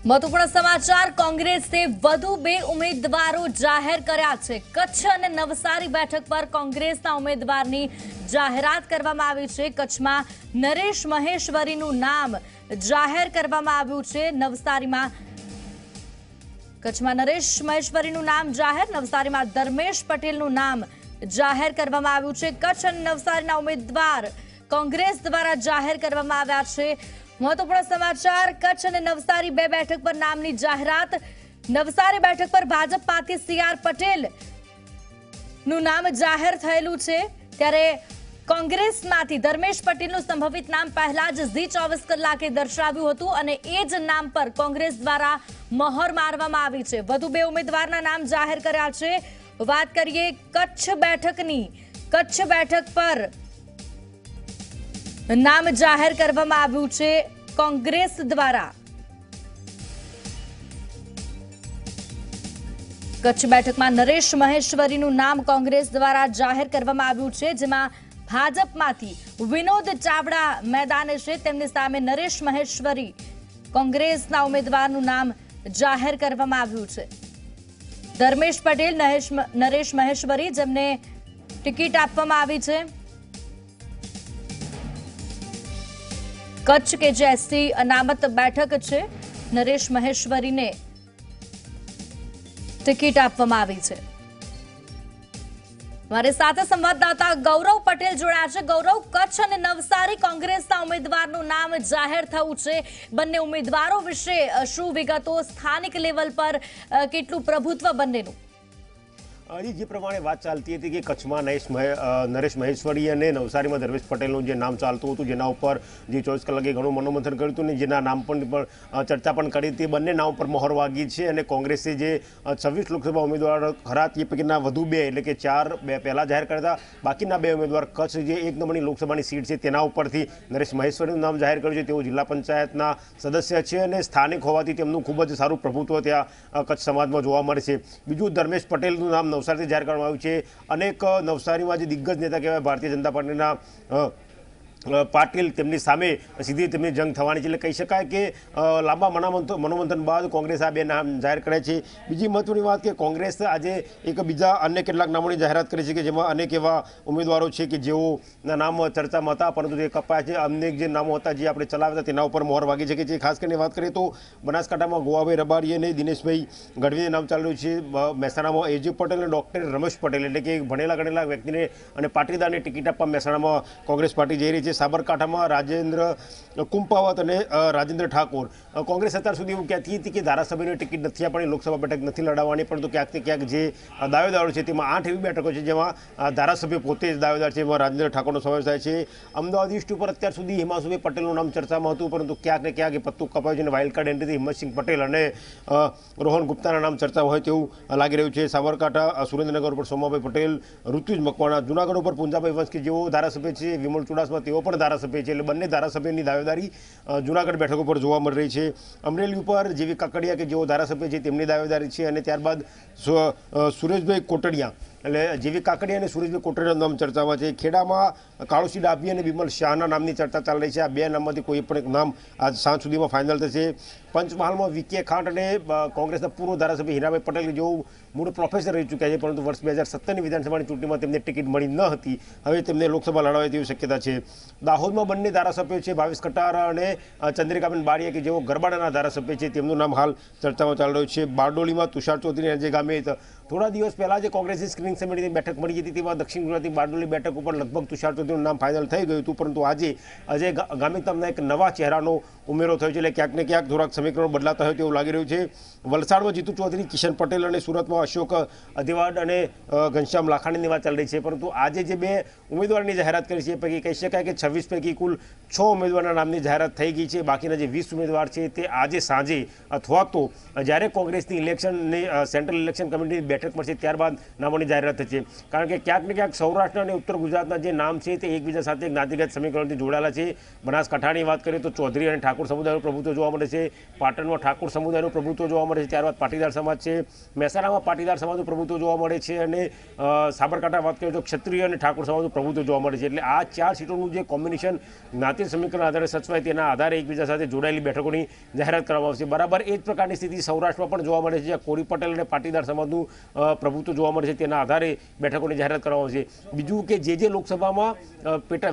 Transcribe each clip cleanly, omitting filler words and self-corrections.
મહત્વપૂર્ણ સમાચાર કોંગ્રેસે વધુ 2 ઉમેદવારો જાહેર કર્યા છે। કચ્છ અને નવસારી બેઠક પર કોંગ્રેસના ઉમેદવારની જાહેરાત કરવામાં આવી છે। કચ્છમાં નરેશ મહેશ્વરીનું નામ જાહેર કરવામાં આવ્યું છે। કચ્છમાં નરેશ મહેશ્વરીનું નામ જાહેર, નવસારીમાં ધર્મેશ પટેલનું નામ જાહેર કરવામાં આવ્યું છે। કચ્છ અને નવસારીના ઉમેદવાર કોંગ્રેસ દ્વારા જાહેર કરવામાં આવ્યા છે। મહત્વપૂર્ણ સમાચાર કચ્છ અને નવસારી 2 બેઠક પર નામની જાહેરાત। નવસારી બેઠક પર ભાજપમાંથી સીઆર પટેલ નું નામ જાહેર થયેલું છે, ત્યારે કોંગ્રેસમાંથી ધર્મેશ પટેલનું સંભવિત નામ પહેલા જ ઝી 24 કલાકે દર્શાવ્યું હતું અને એ જ નામ પર કોંગ્રેસ દ્વારા મહોર મારવામાં આવી છે। વધુ 2 ઉમેદવારના નામ જાહેર કર્યા છે। વાત કરીએ કચ્છ બેઠકની। કચ્છ બેઠક પર નામ જાહેર કરવામાં આવ્યું છે કોંગ્રેસ દ્વારા। કચ્છ બેઠકમાં નરેશ મહેશ્વરીનું નામ કોંગ્રેસ દ્વારા જાહેર કરવામાં આવ્યું છે, જેમાં ભાજપમાંથી વિનોદ ચાવડા મેદાને છે, તેમની સામે નરેશ મહેશ્વરી કોંગ્રેસના ઉમેદવારનું નામ જાહેર કરવામાં આવ્યું છે। ધર્મેશ પટેલ, નરેશ મહેશ્વરી જેમને ટિકિટ આપવામાં આવી છે। કચ્છ કે જે એસટી અનામત બેઠક છે, નરેશ મહેશ્વરીને ટિકિટ આપવામાં આવી છે। મારી સાથે સંવાદદાતા ગૌરવ પટેલ જોડાયા છે। ગૌરવ, કચ્છ અને નવસારી કોંગ્રેસના ઉમેદવારનું નામ જાહેર થયું છે, બંને ઉમેદવારો વિશે શું વિગતો, સ્થાનિક લેવલ પર કેટલું પ્રભુત્વ બંનેનું? હજી જે પ્રમાણે વાત ચાલતી હતી કે કચ્છમાં નરેશ મહેશ્વરી અને નવસારીમાં ધર્મેશ પટેલનું જે નામ ચાલતું હતું, જેના ઉપર જે 24 કલાકે ઘણું મનોમંથન કર્યું હતું ને જેના નામ પણ ચર્ચા પણ કરી હતી, બંને નામ પર મહોર વાગી છે અને કોંગ્રેસે જે 26 લોકસભા ઉમેદવાર ખરા તે પૈકીના વધુ 2 એટલે કે 4 પહેલા જાહેર કર્યા હતા, બાકીના 2 ઉમેદવાર કચ્છ જે 1 નંબરની લોકસભાની સીટ છે તેના ઉપરથી નરેશ મહેશ્વરીનું નામ જાહેર કર્યું છે। તેઓ જિલ્લા પંચાયતના સદસ્ય છે અને સ્થાનિક હોવાથી તેમનું ખૂબ જ સારું પ્રભુત્વ ત્યાં કચ્છ સમાજમાં જોવા મળે છે। બીજું ધર્મેશ પટેલનું નામ નવસારીથી જાહેર કરવામાં આવ્યું છે। અનેક નવસારીમાં જે દિગ્ગજ નેતા કહેવાય ભારતીય જનતા પાર્ટીના પાટીલ, તેમની સામે સીધી તેમની જંગ થવાની છે, એટલે કહી શકાય કે લાંબા મનોમંથન બાદ કોંગ્રેસ આ 2 નામ જાહેર કર્યા છે। બીજી મહત્વની વાત કે કોંગ્રેસ આજે એક બીજા અન્ય કેટલાક નામોની જાહેરાત કરી છે કે જેમાં અનેક એવા ઉમેદવારો છે કે જેઓના નામ ચર્ચામાં હતા પરંતુ તે કપાયા છે। અનેક જે નામો હતા જે આપણે ચલાવ્યા હતા તેના ઉપર મહોર વાગી શકે છે। ખાસ કરીને વાત કરીએ તો બનાસકાંઠામાં ગોવાભાઈ રબારી અને દિનેશભાઈ ગઢવીનું નામ ચાલી રહ્યું છે। મહેસાણામાં એજી પટેલ અને ડૉક્ટર રમેશ પટેલ એટલે કે ભણેલા ગણેલા વ્યક્તિને અને પાટીદારને ટિકિટ આપવા મહેસાણામાં કોંગ્રેસ પાર્ટી જઈ રહી છે। સાબરકાંઠામાં રાજેન્દ્ર કુંપાવત અને રાજેન્દ્ર ઠાકોર, કોંગ્રેસ અત્યાર સુધી એવું કહેતી હતી કે ધારાસભ્યની ટિકિટ નથી આપવાની, લોકસભા બેઠક નથી લડાવવાની, પરંતુ ક્યાંક ને ક્યાંક જે દાવેદારો છે તેમાં 8 એવી બેઠકો છે જેમાં ધારાસભ્ય પોતે જ દાવેદાર છે, એમાં રાજેન્દ્ર ઠાકોરનો સમાવેશ થાય છે। અમદાવાદ ઈસ્ટ ઉપર અત્યાર સુધી હિમાંશુભાઈ પટેલનું નામ ચર્ચામાં હતું, પરંતુ ક્યાંક ને ક્યાંક એ પત્તું કપાયું છે અને વાઇલ્ડ કાર્ડ એન્ટ્રીથી હિંમતસિંહ પટેલ અને રોહન ગુપ્તાના નામ ચર્ચામાં હોય તેવું લાગી રહ્યું છે। સાબરકાંઠા સુરેન્દ્રનગર ઉપર સોમાભાઈ પટેલ, ઋતુજ મકવાણા, જૂનાગઢ ઉપર પુંજાભાઈ વંશ કે જેઓ ધારાસભ્ય છે, વિમલ ચુડાસમા તેઓ પણ ધારાસભ્ય છે, એટલે બંને ધારાસભ્યની દાવેદારી જૂનાગઢ બેઠક ઉપર જોવા મળી રહી છે। અમરેલી ઉપર જેવી કાકડિયા કે જેઓ ધારાસભ્ય છે તેમની દાવેદારી છે અને ત્યારબાદ સુરેશભાઈ કોટડિયા એટલે જેવી કાકડિયા અને સુરેશભાઈ કોટડિયાનું નામ ચર્ચામાં છે। ખેડામાં કાળુસિંહ ડાભી અને વિમલ શાહના નામની ચર્ચા ચાલી રહી છે। આ 2 નામમાંથી કોઈ પણ એક નામ આજ સાંજ સુધીમાં ફાઇનલ થશે। પંચમહાલમાં વિકે ખાંટ અને કોંગ્રેસના પૂર્વ ધારાસભ્ય હીરાભાઈ પટેલ જેઓ મૂળ પ્રોફેસર રહી ચૂક્યા છે, પરંતુ વર્ષ 2017ની વિધાનસભાની ચૂંટણીમાં તેમને ટિકિટ મળી ન હતી, હવે તેમને લોકસભા લડાવે તેવી શક્યતા છે। દાહોદમાં બંને ધારાસભ્યો છે, ભાવેશ કટારા અને ચંદ્રિકાબેન બારીયા કે જેઓ ગરબાડાના ધારાસભ્ય છે, તેમનું નામ હાલ ચર્ચામાં ચાલી રહ્યું છે। બારડોલીમાં તુષાર ચૌધરી જે ગામે થોડા દિવસ પહેલાં જે કોંગ્રેસની સ્ક્રીનિંગ સમિતિની બેઠક મળી હતી તેમાં દક્ષિણ ગુજરાતની બારડોલી બેઠક ઉપર લગભગ તુષાર ચૌધરીનું નામ ફાઇનલ થઈ ગયું હતું, પરંતુ આજે અજય ગામિત નામના એક નવા ચહેરાનો ઉમેરો થયો છે, એટલે ક્યાંક ને ક્યાંક થોડાક સમીકરણો બદલાતા હોય તેવું લાગી રહ્યું છે। વલસાડમાં જીતુ ચૌધરી, કિશન પટેલ અને સુરતમાં અશોક અધિવાડ અને ઘનશ્યામ લાખાણીની વાત ચાલી રહી છે, પરંતુ આજે જે 2 ઉમેદવારની જાહેરાત કરી છે એ પૈકી કહી શકાય કે 26 પૈકી કુલ 6 ઉમેદવારના નામની જાહેરાત થઈ ગઈ છે। બાકીના જે 20 ઉમેદવાર છે તે આજે સાંજે અથવા તો જ્યારે કોંગ્રેસની ઇલેક્શનની સેન્ટ્રલ ઇલેક્શન કમિટીની બેઠક મળશે ત્યારબાદ નામોની જાહેરાત થશે, કારણ કે ક્યાંક ને ક્યાંક સૌરાષ્ટ્ર અને ઉત્તર ગુજરાતના જે નામ છે તે એકબીજા સાથે જ્ઞાતિગત સમીકરણથી જોડાયેલા છે। બનાસકાંઠાની વાત કરીએ તો ચૌધરી અને ઠાકોર ઠાકોર સમુદાયનું પ્રભુત્વ જોવા મળે છે, પાટણમાં ઠાકોર સમુદાયનું પ્રભુત્વ જોવા મળે છે, ત્યારબાદ પાટીદાર સમાજ છે, મહેસાણામાં પાટીદાર સમાજનું પ્રભુત્વ જોવા મળે છે અને સાબરકાંઠા વાત કરીએ તો ક્ષત્રિય અને ઠાકોર સમાજનું પ્રભુત્વ જોવા મળે છે. એટલે આ 4 સીટોનું જે કોમ્બિનેશન જ્ઞાતિ સમીકરણ આધારે સચવાય તેના આધારે એકબીજા સાથે જોડાયેલી બેઠકોની જાહેરાત કરવામાં આવશે. બરાબર એ જ પ્રકારની સ્થિતિ સૌરાષ્ટ્રમાં પણ જોવા મળે છે, જ્યાં કોળી પટેલ અને પાટીદાર સમાજનું પ્રભુત્વ જોવા મળે છે, તેના આધારે બેઠકોની જાહેરાત કરવામાં આવશે. બીજું કે જે લોકસભામાં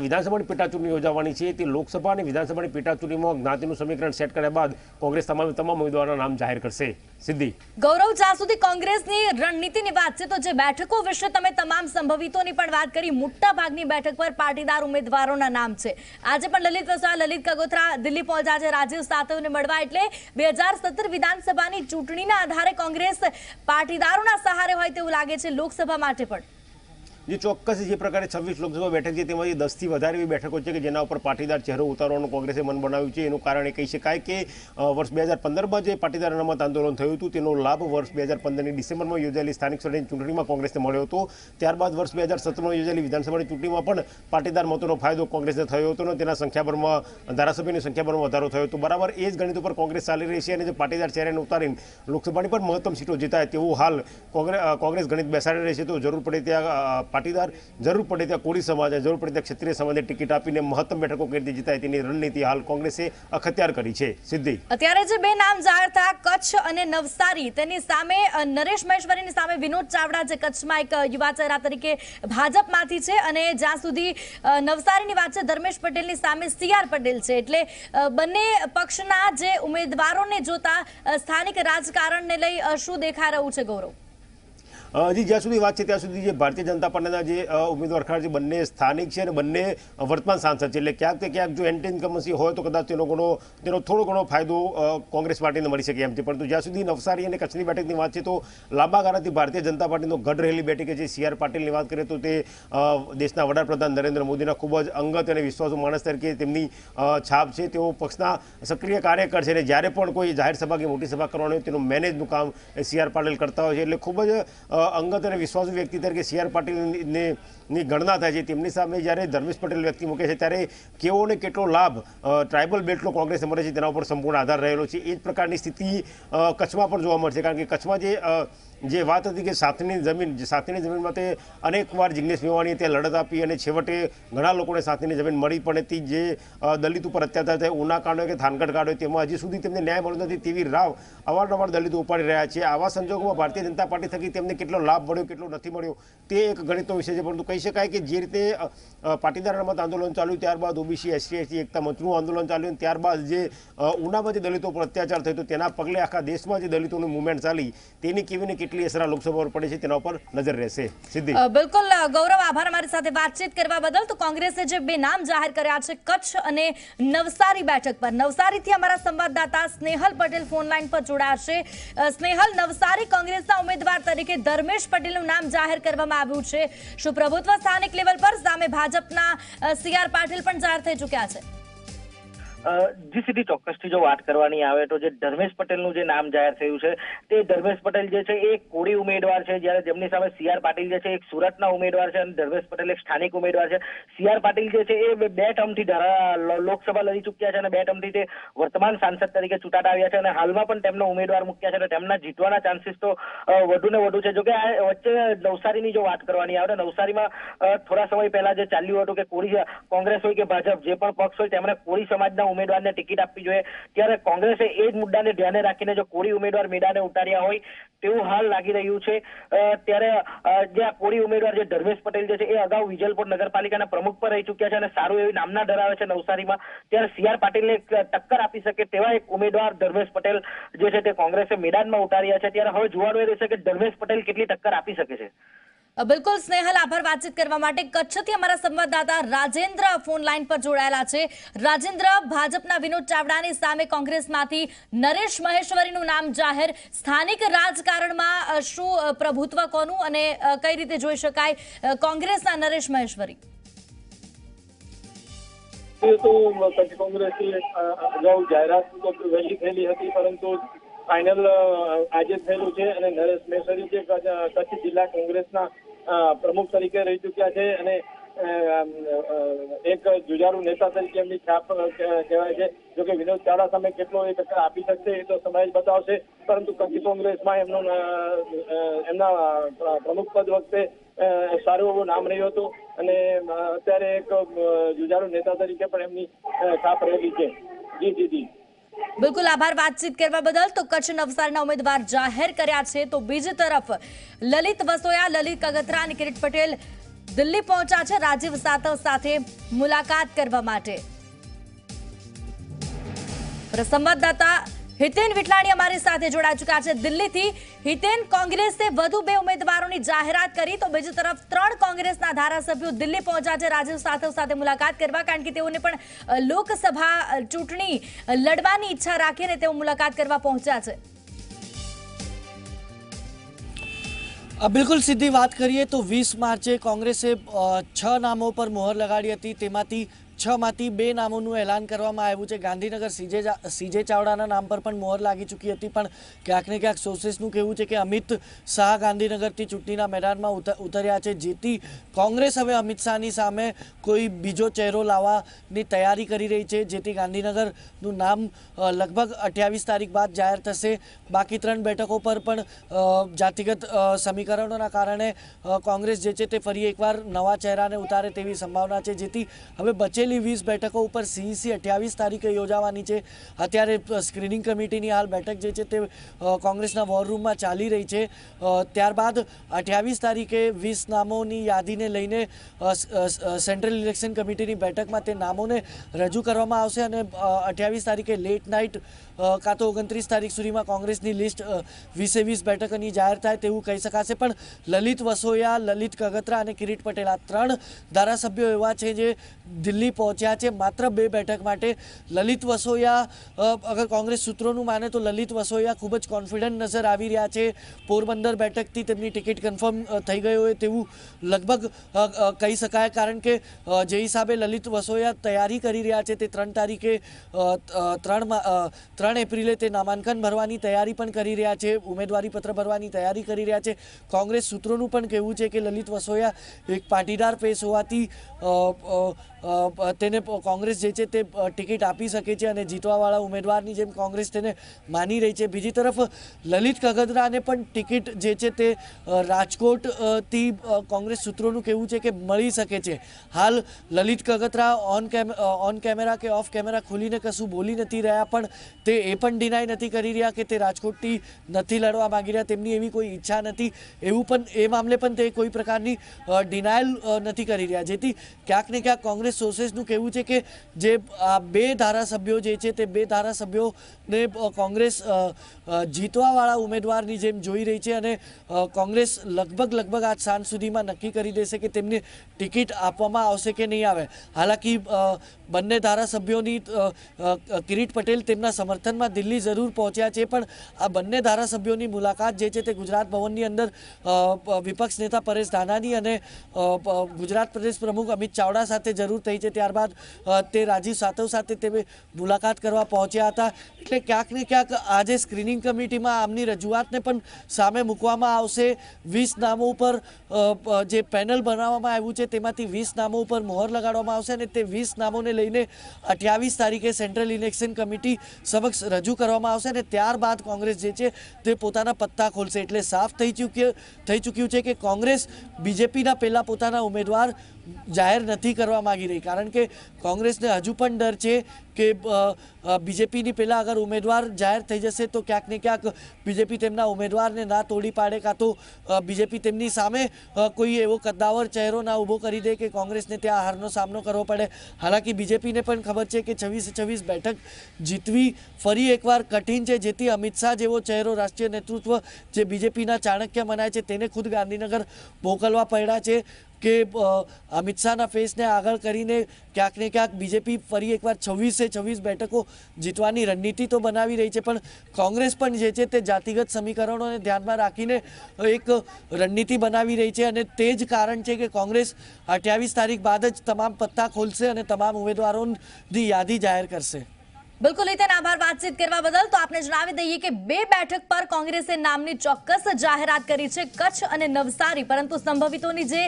વિધાનસભાની પેટા ચૂંટણી યોજાવાની છે તે લોકસભા અને વિધાનસભાની પેટા ચૂંટણીમાં જ્ઞાતિનું સમીકરણ સેટ કર્યા બાદ કોંગ્રેસ તમામ ઉમેદવારોના નામ જાહેર કરશે. સિદ્ધિ. ગૌરવ, જ્યાં સુધી કોંગ્રેસની રણનીતિની વાત છે તો જે બેઠકો વિશે તમે તમામ સંભવિતોની પણ વાત કરી, મોટા ભાગની બેઠક પર પાટીદાર ઉમેદવારોના નામ છે. આજે પણ લલિત વસાવા, લલિત કગોથરા દિલ્હી પહોંચ્યા છે રાજીવ સાતવને મળવા. એટલે 2017 વિધાનસભાની ચૂંટણીના આધારે કોંગ્રેસ પાટીદારોના સહારે હોય તેવું લાગે છે લોકસભા માટે પણ. જે ચોક્કસ જે પ્રકારે 26 લોકસભા બેઠક છે તેમાંથી 10થી વધારે એવી બેઠકો છે કે જેના ઉપર પાટીદાર ચહેરો ઉતારવાનું કોંગ્રેસે મન બનાવ્યું છે. એનું કારણ એ કહી શકાય કે વર્ષ 2015માં જે પાટીદાર અનામત આંદોલન થયું હતું તેનો લાભ વર્ષ 2015ની ડિસેમ્બરમાં યોજાયેલી સ્થાનિક સ્વરાજ્યની ચૂંટણીમાં કોંગ્રેસને મળ્યો હતો. ત્યારબાદ વર્ષ 2017માં યોજાયેલી વિધાનસભાની ચૂંટણીમાં પણ પાટીદાર મતોનો ફાયદો કોંગ્રેસને થયો હતો અને તેના સંખ્યાબળમાં ધારાસભ્યોની સંખ્યાબળમાં વધારો થયો હતો. બરાબર એ જ ગણિત ઉપર કોંગ્રેસ ચાલી રહી છે અને જે પાટીદાર ચહેરાને ઉતારીને લોકસભાની પણ મહત્તમ સીટો જીતાય તેવું હાલ કોંગ્રેસ ગણિત બેસાડી રહી છે. તો જરૂર પડે ત્યાં પાટીદાર, જરૂર પડે ત્યાં કોળી સમાજ, જરૂર પડે ત્યાં ક્ષત્રિય સમાજને ટિકિટ આપીને મહત્તમ બેઠકો કઈ રીતે જીતાય તેની રણનીતિ હાલ કોંગ્રેસે અખત્યાર કરી છે. સિદ્ધિ. અત્યારે જે બે નામ જાહેર થયા, કચ્છ અને નવસારી, તેની સામે નરેશ મહેશ્વરીની સામે વિનોદ ચાવડા જે કચ્છમાં એક યુવા ચહેરા તરીકે ભાજપમાંથી છે, અને જ્યાં સુધી નવસારીની વાત છે ધર્મેશ પટેલની સામે CR પટેલ છે. એટલે બંને પક્ષના જે ઉમેદવારોને જોતા સ્થાનિક રાજકારણને લઈ શું દેખાઈ રહ્યું છે ગૌરવ? હજી જ્યાં સુધી વાત છે ત્યાં સુધી જે ભારતીય જનતા પાર્ટીના જે ઉમેદવાર ખરા છે બંને સ્થાનિક છે અને બંને વર્તમાન સાંસદ છે. એટલે ક્યાંક તે ક્યાંક જો એન્ટી ઇન્કમન્સી હોય તો કદાચ તેનો થોડો ઘણો ફાયદો કોંગ્રેસ પાર્ટીને મળી શકે એમ છે. પરંતુ જ્યાં સુધી નવસારી અને કચ્છની બેઠકની વાત છે તો લાંબા ગાળાથી ભારતીય જનતા પાર્ટીનો ગઢ રહેલી બેઠક છે. CR પાટીલની વાત કરીએ તો તે દેશના વડાપ્રધાન નરેન્દ્ર મોદીના ખૂબ જ અંગત અને વિશ્વાસુ માણસ તરીકે તેમની છાપ છે. તેઓ પક્ષના સક્રિય કાર્યકર છે અને જ્યારે પણ કોઈ જાહેર સભા કે મોટી સભા કરવાની હોય તેનું મેનેજનું કામ CR પાટીલ કરતા હોય છે. એટલે ખૂબ જ અંગત અને વિશ્વાસુ વ્યક્તિ તરીકે CR પાટીલની ગણના થાય છે. તેમની સામે જ્યારે ધર્મેશ પટેલ વ્યક્તિ મૂકે છે ત્યારે કેવો ને કેટલો લાભ ટ્રાઇબલ બેલ્ટનો કોંગ્રેસને મળે છે તેના ઉપર સંપૂર્ણ આધાર રહેલો છે. એ જ પ્રકારની સ્થિતિ કચ્છમાં પણ જોવા મળશે. કારણ કે કચ્છમાં જે વાત હતી કે સાથની જમીનમાં તે અનેકવાર જિગ્નેશ મેવાણીએ તે લડત આપી અને છેવટે ઘણા લોકોને સાથની જમીન મળી પણ હતી. જે દલિત ઉપર અત્યાચાર થાય, ઉના કાંડ હોય કે થાનગઢ કાંડ હોય, તેમાં હજી સુધી તેમને ન્યાય મળ્યો નથી તેવી રાવ અવારનવાર દલિતો ઉપાડી રહ્યા છે. આવા સંજોગોમાં ભારતીય જનતા પાર્ટી થકી તેમને કેટલો લાભ મળ્યો, કેટલો નથી મળ્યો તે એક ગણિતનો વિષય છે. પરંતુ કહી શકાય કે જે રીતે પાટીદાર અનામત આંદોલન ચાલ્યું, ત્યારબાદ OBC SC એકતા મંચનું આંદોલન ચાલ્યું, ત્યારબાદ જે ઉનામાં જે દલિતો પર અત્યાચાર થયો તેના પગલે આખા દેશમાં જે દલિતોની મુવમેન્ટ ચાલી તેની કેવી ને કેટલી અસર લોકસભા પર પડે છે તેના ઉપર નજર રહેશે. સિદ્ધિ. બિલકુલ ગૌરવ, આભાર અમારી સાથે વાતચીત કરવા બદલ. તો કોંગ્રેસે જે બે નામ જાહેર કર્યા છે કચ્છ અને નવસારી બેઠક પર, નવસારીથી અમારા સંવાદદાતા સ્નેહલ પટેલ ફોન લાઈન પર જોડાશે. સ્નેહલ, નવસારી કોંગ્રેસના ઉમેદવાર તરીકે ધર્મેશ પટેલનું નામ જાહેર કરવામાં આવ્યું છે. શું પ્રભુત્વ સ્થાનિક લેવલ પર સામે ભાજપના CR પાટીલ પણ જાહેર થઈ ચૂક્યા છે? જી સીધી ચોક્કસથી જો વાત કરવાની આવે તો જે ધર્મેશ પટેલનું જે નામ જાહેર થયું છે તે ધર્મેશ પટેલ જે છે એ કોળી ઉમેદવાર છે, જ્યારે જેમની સામે CR પાટીલ જે છે એક સુરતના ઉમેદવાર છે અને ધર્મેશ પટેલ એક સ્થાનિક ઉમેદવાર છે. CR પાટીલ જે છે એ 2 ટર્મથી લોકસભા લડી ચૂક્યા છે અને 2 ટર્મથી તે વર્તમાન સાંસદ તરીકે ચૂંટાતા આવ્યા છે અને હાલમાં પણ તેમનો ઉમેદવાર મૂક્યા છે અને તેમના જીતવાના ચાન્સીસ તો વધુ ને વધુ છે. જોકે આ વચ્ચે નવસારીની જો વાત કરવાની આવે તો નવસારીમાં થોડા સમય પહેલા જે ચાલ્યું હતું કે કોળી કોંગ્રેસ હોય કે ભાજપ જે પણ પક્ષ હોય તેમણે કોળી સમાજના ઉમેદવારને ટિકિટ આપવી જોઈએ, ત્યારે કોંગ્રેસે એ જ મુદ્દાને ધ્યાને રાખીને જો કોળી ઉમેદવાર મેદાને ઉતાર્યા હોય તેવું હાલ લાગી રહ્યું છે. ત્યારે જે આ કોળી ઉમેદવાર જે ધર્મેશ પટેલ જે છે એ અગાઉ વિજલપોર નગરપાલિકાના પ્રમુખ પર રહી ચૂક્યા છે અને સારું એવી નામના ધરાવે છે નવસારીમાં. ત્યારે CR પાટીલને ટક્કર આપી શકે તેવા એક ઉમેદવાર ધર્મેશ પટેલ જે છે તે કોંગ્રેસે મેદાનમાં ઉતાર્યા છે. ત્યારે હવે જોવાનું એ રહેશે કે ધર્મેશ પટેલ કેટલી ટક્કર આપી શકે છે. બિલકુલ સ્નેહલ, આભાર વાતચીત કરવા માટે. કચ્છથી અમારા સંવાદદાતા રાજેન્દ્ર ફોન લાઈન પર જોડાયેલા છે. રાજેન્દ્ર, ભાજપના વિનોદ ચાવડાની સામે કોંગ્રેસમાંથી નરેશ મહેશ્વરીનું નામ જાહેર, સ્થાનિક રાજકારણમાં શું પ્રભુત્વ કોનું અને કઈ રીતે જોઈ શકાય કોંગ્રેસના નરેશ મહેશ્વરી? તો કચ્છ કોંગ્રેસની અગાઉ જાહેરાત તો વહેલી થયેલી હતી, પરંતુ ફાઇનલ આજે થયેલું છે અને નરેશ મહેશ્વરી જે કચ્છ જિલ્લા કોંગ્રેસના પ્રમુખ તરીકે રહી ચૂક્યા છે અને એક જુજારુ નેતા તરીકે એમની છાપ કહેવાય છે. જોકે વિનોદ ચાવડા સામે કેટલો એ ટક્કર આપી શકશે એ તો સમય જ બતાવશે, પરંતુ કચ્છ કોંગ્રેસમાં એમના પ્રમુખ પદ વખતે સારું એવું નામ રહ્યું હતું અને અત્યારે એક જુજારુ નેતા તરીકે પણ એમની છાપ રહેલી છે. જી બિલકુલ આભાર વાતચીત કરવા બદલ. તો કચ્છ નવસારીના ઉમેદવાર જાહેર કર્યા છે, તો બીજી તરફ લલિત વસોયા, લલિત કગથરા અને કિરીટ પટેલ દિલ્હી પહોંચ્યા છે રાજીવ સાતવ સાથે મુલાકાત કરવા માટે. સંવાદદાતા હિતેન વિઠલાણી અમારી સાથે જોડાઈ ચૂક્યા છે દિલ્હીથી. હિતેન, કોંગ્રેસે વધુ 2 ઉમેદવારોની જાહેરાત કરી, તો બીજી તરફ 3 કોંગ્રેસના ધારાસભ્યો દિલ્હી પહોંચ્યા છે રાજીવ સાતવ સાથે મુલાકાત કરવા, કારણ કે તેઓને પણ લોકસભા ચૂંટણી લડવાની ઈચ્છા રાખીને તેઓ મુલાકાત કરવા પહોંચ્યા છે. બિલકુલ સીધી વાત કરીએ તો 20 માર્ચે કોંગ્રેસે 6 નામો પર મોહર લગાડી હતી. તેમાંથી 6 માંથી 2 નામોનું એલાન કરવામાં આવ્યું છે. ગાંધીનગર સીજે ચાવડાના નામ પર પણ મોહર લાગી ચૂકી હતી, પણ ક્યાંક ને ક્યાંક સોર્સેસનું કહેવું છે કે અમિત શાહ ગાંધીનગરથી ચૂંટણીના મેદાનમાં ઉતર્યા છે, જેથી કોંગ્રેસ હવે અમિત શાહની સામે કોઈ બીજો ચહેરો લાવવાની તૈયારી કરી રહી છે, જેથી ગાંધીનગરનું નામ લગભગ 28 તારીખ બાદ જાહેર થશે. બાકી 3 બેઠકો પર પણ જાતિગત સમીકરણોના કારણે કોંગ્રેસ જે છે તે ફરી એકવાર નવા ચહેરાને ઉતારે તેવી સંભાવના છે, જેથી હવે બચેલી 20 બેઠકો ઉપર સીઈસી 28 તારીખે યોજાવાની છે. અત્યારે સ્ક્રીનિંગ કમિટીની હાલ બેઠક જે છે તે કોંગ્રેસના વોર રૂમમાં ચાલી રહી છે. ત્યારબાદ 28 તારીખે 20 નામોની યાદીને લઈને સેન્ટ્રલ ઇલેક્શન કમિટીની બેઠકમાં તે નામોને રજૂ કરવામાં આવશે અને 28 તારીખે લેટ નાઇટ કાં તો 29 તારીખ સુધીમાં કોંગ્રેસની લિસ્ટ 20 બેઠકોની જાહેર થાય તેવું કહી શકાશે. પણ લલિત વસોયા, લલિત કગથરા અને કિરીટ પટેલ આ 3 ધારાસભ્યો એવા છે જે દિલ્હી પહોંચ્યા છે માત્ર 2 બેઠક માટે. લલિત વસોયા, અગર કોંગ્રેસ સૂત્રોનું માને તો લલિત વસોયા ખૂબ જ કોન્ફિડન્ટ નજર આવી રહ્યા છે. પોરબંદર બેઠકથી તેમની ટિકિટ કન્ફર્મ થઈ ગઈ હોય તેવું લગભગ કહી શકાય, કારણ કે જે હિસાબે લલિત વસોયા તૈયારી કરી રહ્યા છે તે 3 તારીખે 3 એપ્રિલે તે નામાંકન ભરવાની તૈયારી પણ કરી રહ્યા છે, ઉમેદવારી પત્ર ભરવાની તૈયારી કરી રહ્યા છે. કોંગ્રેસ સૂત્રોનું પણ કહેવું છે કે લલિત વસોયા એક પાટીદાર પેશ હોવાથી તેને કોંગ્રેસ જે છે તે ટિકિટ આપી શકે છે અને જીતવાવાળા ઉમેદવારની જેમ કોંગ્રેસ તેને માની રહી છે. બીજી તરફ લલિત કગથરાને પણ ટિકિટ જે છે તે રાજકોટથી કોંગ્રેસ સૂત્રોનું કહેવું છે કે મળી શકે છે. હાલ લલિત કગથરા ઓન કેમેરા કે ઓફ કેમેરા ખુલીને કશું બોલી નથી રહ્યા, પણ તે એ પણ ડિનાય નથી કરી રહ્યા કે તે રાજકોટથી નથી લડવા માંગી રહ્યા, તેમની એવી કોઈ ઈચ્છા નથી, એવું પણ એ મામલે પણ તે કોઈ પ્રકારની ડિનાયલ નથી કરી રહ્યા, જેથી ક્યાંક ને ક્યાંક કોંગ્રેસ સોર્સેસનું કહેવું છે કે જે આ 2 ધારાસભ્યો જે છે તે 2 ધારાસભ્યોને કોંગ્રેસ જીતવાવાળા ઉમેદવારની જેમ જોઈ રહી છે અને કોંગ્રેસ લગભગ આજ સાંજ સુધીમાં નક્કી કરી દેશે કે તેમને ટિકિટ આપવામાં આવશે કે નહીં આવે. હાલાકી બંને ધારાસભ્યોની કિરીટ પટેલ તેમના સમર્થનમાં દિલ્હી જરૂર પહોંચ્યા છે, પણ આ બંને ધારાસભ્યોની મુલાકાત જે છે તે ગુજરાત ભવનની અંદર વિપક્ષ નેતા પરેશ ધાનાણી અને ગુજરાત પ્રદેશ પ્રમુખ અમિત ચાવડા સાથે જરૂર થઈ છે. ત્યારબાદ તે રાજીવ સાતવ સાથે તે મુલાકાત કરવા પહોંચ્યા હતા. એટલે ક્યાંક ને ક્યાંક આજે સ્ક્રીનિંગ કમિટીમાં આમની રજૂઆતને પણ સામે મૂકવામાં આવશે. 20 નામો ઉપર જે પેનલ બનાવવામાં આવ્યું છે તેમાંથી 20 નામો ઉપર મોહર લગાડવામાં આવશે અને તે 20 નામોને લઈને 28 તારીખે સેન્ટ્રલ ઇલેક્શન કમિટી સમક્ષ રજૂ કરવામાં આવશે અને ત્યારબાદ કોંગ્રેસ જે છે તે પોતાના પત્તા ખોલશે. એટલે સાફ થઈ ચૂક્યું છે કે કોંગ્રેસ બીજેપીના પહેલા પોતાના ઉમેદવાર જાહેર નથી કરવા માંગી રહી, કારણ કે કોંગ્રેસને હજુ પણ ડર છે કે બીજેપીની પહેલાં અગર ઉમેદવાર જાહેર થઈ જશે તો ક્યાંક ને ક્યાંક બીજેપી તેમના ઉમેદવારને ના તોડી પાડે, કાં તો બીજેપી તેમની સામે કોઈ એવો કદ્દાવર ચહેરો ના ઊભો કરી દે કે કોંગ્રેસને ત્યાં હારનો સામનો કરવો પડે. હાલાકી બીજેપીને પણ ખબર છે કે 26 બેઠક જીતવી ફરી એકવાર કઠિન છે, જેથી અમિત શાહ જેવો ચહેરો, રાષ્ટ્રીય નેતૃત્વ જે બીજેપીના ચાણક્ય મનાય છે, તેને ખુદ ગાંધીનગર મોકલવા પડ્યા છે કે અમિત શાહના ફેસને આગળ કરીને ક્યાંક ને ક્યાંક બીજેપી ફરી એકવાર 26 બેઠકો જીતવાની રણનીતિ તો બનાવી રહી છે, પણ કોંગ્રેસ પણ જે છે તે જાતિગત સમીકરણોને ધ્યાનમાં રાખીને એક રણનીતિ બનાવી રહી છે અને તે જ કારણ છે કે કોંગ્રેસ 28 તારીખ બાદ જ તમામ પત્તા ખોલશે અને તમામ ઉમેદવારોની યાદી જાહેર કરશે. બિલકુલ હિતેન, આભાર વાતચીત કરવા બદલ। તો આપને જણાવી દઈએ કે 2 બેઠક પર કોંગ્રેસે નામની ચોક્કસ જાહેરાત કરી છે, કચ્છ અને નવસારી। પરંતુ સંભવિતોની જે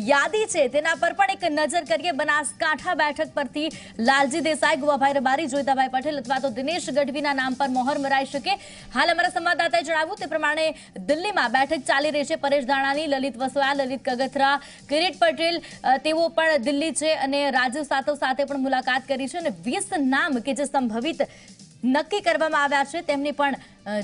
યાદી છે તેના પર પણ એક નજર કરીએ। બનાસકાંઠા બેઠક પરથી લાલજી દેસાઈ, ગુવાભાઈ રબારી, જોઈતાભાઈ પટેલ અથવા તો દિનેશ ગઢવીના નામ પર મોહર મરાઈ શકે। હાલ અમારા સંવાદદાતાએ જણાવ્યું તે પ્રમાણે દિલ્હીમાં બેઠક ચાલી રહી છે। પરેશ ધાનાણી, લલિત વસોયા, લલિત કગથરા, કિરીટ પટેલ તેઓ પણ દિલ્હી છે અને રાજીવ સાતવ સાથે પણ મુલાકાત કરી છે અને 20 નામ કે જે નક્કી કરવામાં આવ્યા છે તેમની પણ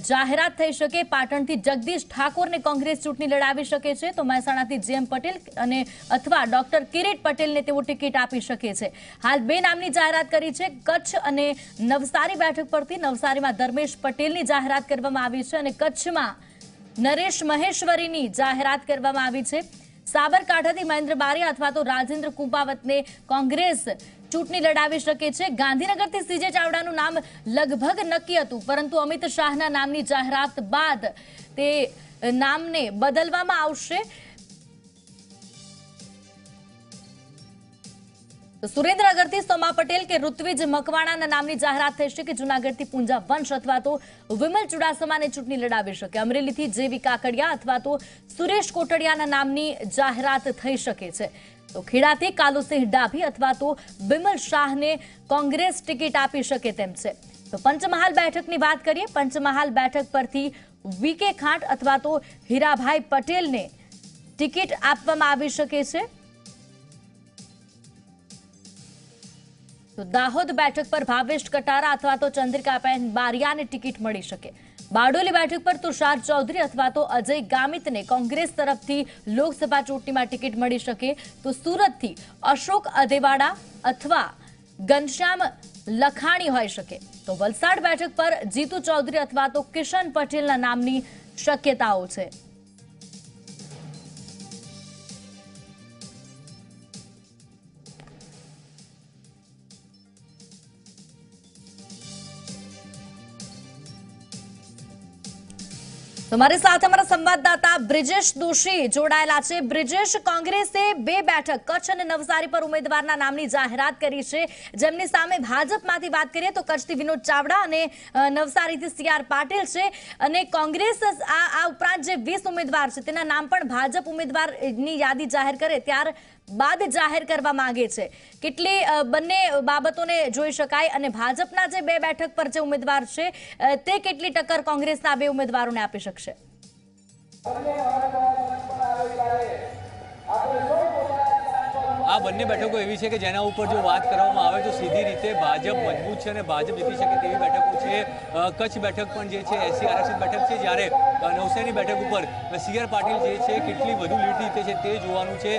જાહેરાત થઈ શકે। પાટણથી જગદીશ ઠાકોરને કોંગ્રેસ ચૂંટણી લડાવી શકે છે, તો મહેસાણાથી જેમ પટેલ અને અથવા ડોક્ટર કિરીટ પટેલને તેઓ ટિકિટ આપી શકે છે। હાલ 2 નામની જાહેરાત કરી છે, કચ્છ અને નવસારી બેઠક પરથી। નવસારીમાં ધર્મેશ પટેલની જાહેરાત કરવામાં આવી છે અને કચ્છમાં નરેશ મહેશ્વરીની જાહેરાત કરવામાં આવી છે। સાબરકાંઠાથી મહેન્દ્ર બારિયા અથવા તો રાજેન્દ્ર કુંભાવતને કોંગ્રેસ ચૂંટણી લડાવી શકે છે। ગાંધીનગરથી સીજે ચાવડાનું નામ લગભગ નક્કી હતું, પરંતુ અમિત શાહના નામની જાહેરાત બાદ તે નામને બદલવામાં આવશે। સુરેન્દ્રનગરથી સોમા પટેલ કે ઋત્વિજ મકવાણાના નામની જાહેરાત થઈ શકે। જૂનાગઢથી પૂંજા વંશ અથવા તો વિમલ ચુડાસમાને ચૂંટણી લડાવી શકે। અમરેલીથી જેવી કાકડિયા અથવા તો સુરેશ કોટડિયાના નામની જાહેરાત થઈ શકે છે। તો ખેડાથી કાલુસિંહ ડાભી અથવા તો બિમલ શાહને કોંગ્રેસ ટિકિટ આપી શકે તેમ છે। તો પંચમહાલ બેઠકની વાત કરીએ। પંચમહાલ બેઠક પરથી વીકે ખાંટ અથવા તો હીરાભાઈ પટેલને ટિકિટ આપવામાં આવી શકે છે। તો દાહોદ બેઠક પર ભાવેશ કટારા અથવા તો ચંદ્રિકાબેન બારિયાને ટિકિટ મળી શકે। બારડોલી બેઠક પર તુષાર ચૌધરી અથવા તો અજય ગામિતને કોંગ્રેસ તરફથી લોકસભા ચૂંટણીમાં ટિકિટ મળી શકે। તો સુરતથી અશોક અદેવાડા અથવા ઘનશ્યામ લખાણી હોઈ શકે। તો વલસાડ બેઠક પર જીતુ ચૌધરી અથવા તો કિશન પટેલના નામની શક્યતાઓ છે। हमारे साथ हमारा संवाददाता ब्रिजेश दोशी जोड़ाયેલા છે। ब्रिजेश, કોંગ્રેસે 2 બેઠક કચ્છ અને નવસારી પર ઉમેદવારના નામની જાહેરાત કરી છે, જેમની સામે ભાજપમાંથી વાત કરીએ તો કચ્છથી વિનોદ ચાવડા અને નવસારીથી સીઆર પાટીલ છે અને કોંગ્રેસ આ ઉપરાંત જે 20 ઉમેદવાર છે તેના નામ પણ ભાજપ ઉમેદવારની યાદી જાહેર કરે ત્યાર બાદ જાહેર કરવા માંગે છે। કેટલી બંને બાબતોને જોઈ શકાય અને ભાજપના જે 2 બેઠક પર જે ઉમેદવાર છે તે કેટલી ટક્કર કોંગ્રેસના 2 ઉમેદવારોને આપી શકશે? આ બંને બેઠકો એવી છે કે જેના ઉપર જો વાત કરવામાં આવે તો સીધી રીતે ભાજપ મજબૂત છે અને ભાજપ જીતી શકે તેવી બેઠકો છે। કચ્છ બેઠક પણ જે છે એસસી આરક્ષિત બેઠક છે, જ્યારે નવસારી બેઠક ઉપર સીઆર પાટીલ જે છે કેટલી વધુ લીડ જીતે છે તે જોવાનું છે।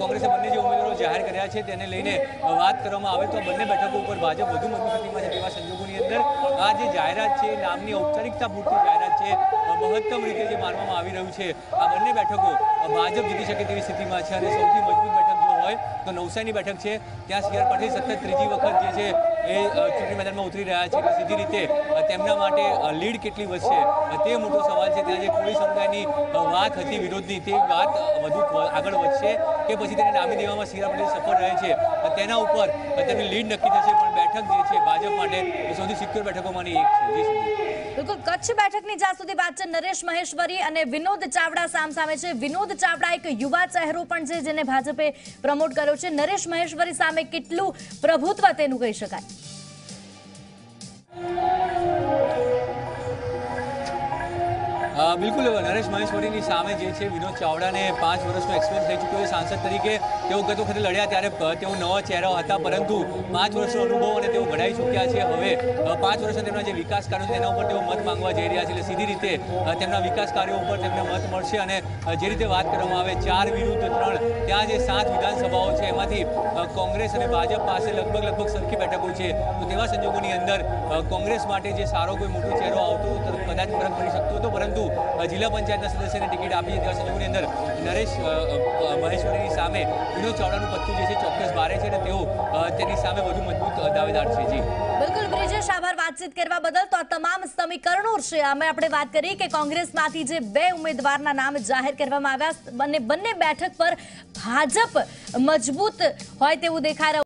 કોંગ્રેસે બંને જે ઉમેદવારો જાહેર કર્યા છે તેને લઈને વાત કરવામાં આવે તો બંને બેઠકો ઉપર ભાજપ વધુ મજબૂત સ્થિતિમાં છે। તેવા સંજોગોની અંદર આ જે જાહેરાત છે નામની ઔપચારિકતા પૂરતી જાહેરાત છે, મહત્તમ રીતે જે માનવામાં આવી રહ્યું છે આ બંને બેઠકો ભાજપ જીતી શકે તેવી સ્થિતિમાં છે। અને સૌથી મજબૂત બેઠક જો હોય તો નવસારીની બેઠક છે, ત્યાં સીઆર પાટીલ સતત 3જી વખત જે છે એ ચૂંટણી મેદાનમાં ઉતરી રહ્યા છે, એટલે સીધી રીતે તેમના માટે લીડ કેટલી વધશે તે મોટો સવાલ છે। ત્યાં જે કોળી સમુદાયની વાત હતી વિરોધની, તે વાત વધુ આગળ વધશે કે પછી તેને નામી દેવામાં સીઆર પાટીલ સફળ રહે છે તેના ઉપર તેમની લીડ નક્કી થશે। પણ બેઠક જે છે ભાજપ માટે સૌથી સિક્યોર બેઠકોમાંની એક છે। જી સુધી બિલકુલ, કચ્છ બેઠકની જ્યાં સુધી વાત છે, નરેશ મહેશ્વરી અને વિનોદ ચાવડા સામે છે। વિનોદ ચાવડા એક યુવા ચહેરો પણ છે જેને ભાજપે પ્રમોટ કર્યો છે। નરેશ મહેશ્વરી સામે કેટલું પ્રભુત્વ તેનું કહી શકાય? બિલકુલ, નરેશ મહેશ્વરીની સામે જે છે વિનોદ ચાવડાને 5 વર્ષનો એક્સપિરિયન્સ થઈ ચૂક્યો છે સાંસદ તરીકે। તેઓ ગત વખતે લડ્યા ત્યારે તેઓ નવા ચહેરા હતા, પરંતુ 5 વર્ષનો અનુભવ અને તેઓ ઘડાઈ ચૂક્યા છે। હવે 5 વર્ષના તેમના જે વિકાસ કાર્યો છે તેના ઉપર તેઓ મત માંગવા જઈ રહ્યા છે, એટલે સીધી રીતે તેમના વિકાસ કાર્યો ઉપર તેમને મત મળશે। અને જે રીતે વાત કરવામાં આવે 4 વિરુદ્ધ 3, ત્યાં જે 7 વિધાનસભાઓ છે એમાંથી કોંગ્રેસ અને ભાજપ પાસે લગભગ સરખી બેઠકો છે। તો તેવા સંજોગોની અંદર કોંગ્રેસ માટે જે સારો કોઈ મોટો ચહેરો આવતો કદાચ ફરક પડી શકતો હતો, પરંતુ જિલ્લા પંચાયતના સદસ્યને ટિકિટ આપી તેવા સંજોગોની અંદર નરેશ મહેશ્વરીની સામે વિનોદ ચાવડાનું પત્તું જે છે ચોક્કસ ભારે છે અને તેઓ તેની સામે વધુ મજબૂત દાવેદાર છે। જી બિલકુલ બ્રિજેશ, આભાર વાતચીત કરવા બદલ। તો આ તમામ સમીકરણો છે આપણે વાત કરી કે કોંગ્રેસમાંથી જે 2 ઉમેદવારના નામ જાહેર કરવામાં આવ્યા, બંને બેઠક પર ભાજપ મજબૂત હોય તેવું દેખાઈ રહ્યું